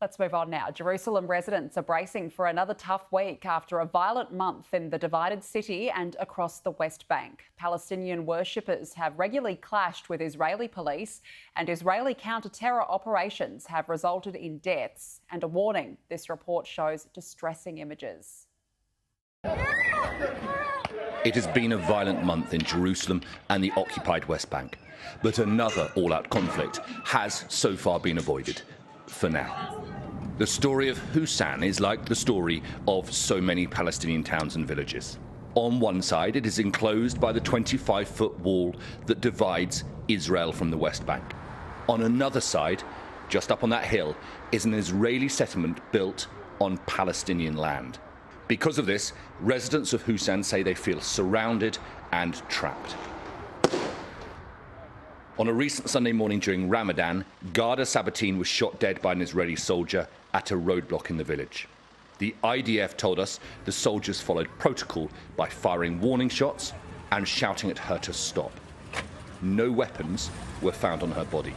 Let's move on now. Jerusalem residents are bracing for another tough week after a violent month in the divided city and across the West Bank. Palestinian worshippers have regularly clashed with Israeli police, and Israeli counter-terror operations have resulted in deaths. And a warning, this report shows distressing images. It has been a violent month in Jerusalem and the occupied West Bank, but another all-out conflict has so far been avoided, for now. The story of Hussan is like the story of so many Palestinian towns and villages. On one side, it is enclosed by the 25-foot wall that divides Israel from the West Bank. On another side, just up on that hill, is an Israeli settlement built on Palestinian land. Because of this, residents of Hussan say they feel surrounded and trapped. On a recent Sunday morning during Ramadan, Ghada Sabatin was shot dead by an Israeli soldier at a roadblock in the village. The IDF told us the soldiers followed protocol by firing warning shots and shouting at her to stop. No weapons were found on her body.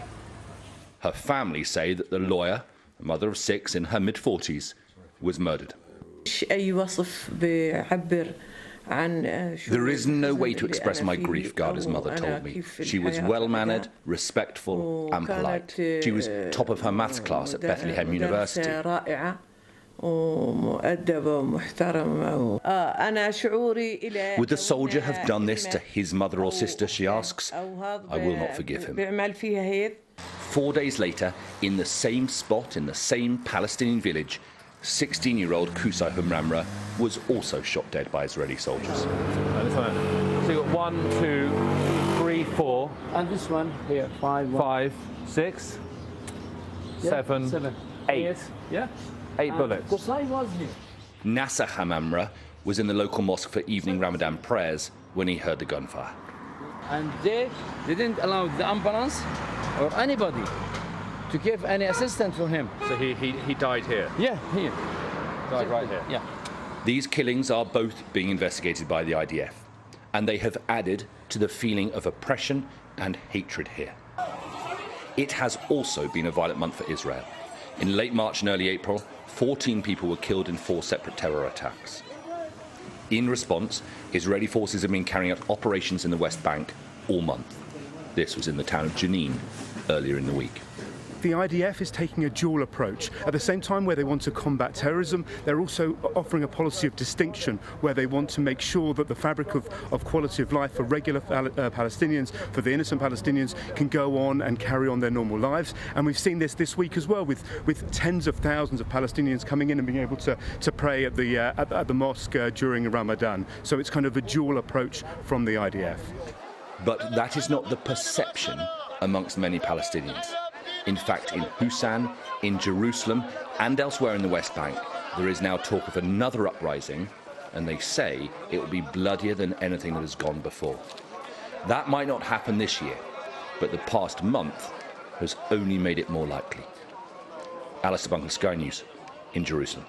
Her family say that the lawyer, a mother of 6 in her mid-40s, was murdered. There is no way to express my grief, Ghada's mother told me. She was well-mannered, respectful and polite. She was top of her maths class at Bethlehem University. Would the soldier have done this to his mother or sister, she asks? I will not forgive him. 4 days later, in the same spot, in the same Palestinian village, 16-year-old Qusay Humramra was also shot dead by Israeli soldiers. So you got 1, 2, 3, 4. And this one here, 5, 6, yeah, 7, 8. Yeah? 8 bullets. Qusay was here. Nasser Humramra was in the local mosque for evening Ramadan prayers when he heard the gunfire. And they didn't allow the ambulance or anybody to give any assistance for him. So he died here? Yeah, here. Died right here? Yeah. These killings are both being investigated by the IDF, and they have added to the feeling of oppression and hatred here. It has also been a violent month for Israel. In late March and early April, 14 people were killed in 4 separate terror attacks. In response, Israeli forces have been carrying out operations in the West Bank all month. This was in the town of Jenin earlier in the week. The IDF is taking a dual approach. At the same time, where they want to combat terrorism, they're also offering a policy of distinction, where they want to make sure that the fabric of quality of life for regular Palestinians, for the innocent Palestinians, can go on and carry on their normal lives. And we've seen this week as well, with tens of thousands of Palestinians coming in and being able to pray at the mosque during Ramadan. So it's kind of a dual approach from the IDF. But that is not the perception amongst many Palestinians. In fact, in Hussan, in Jerusalem and elsewhere in the West Bank, there is now talk of another uprising, and they say it will be bloodier than anything that has gone before. That might not happen this year, but the past month has only made it more likely. Alistair Bunker, Sky News, in Jerusalem.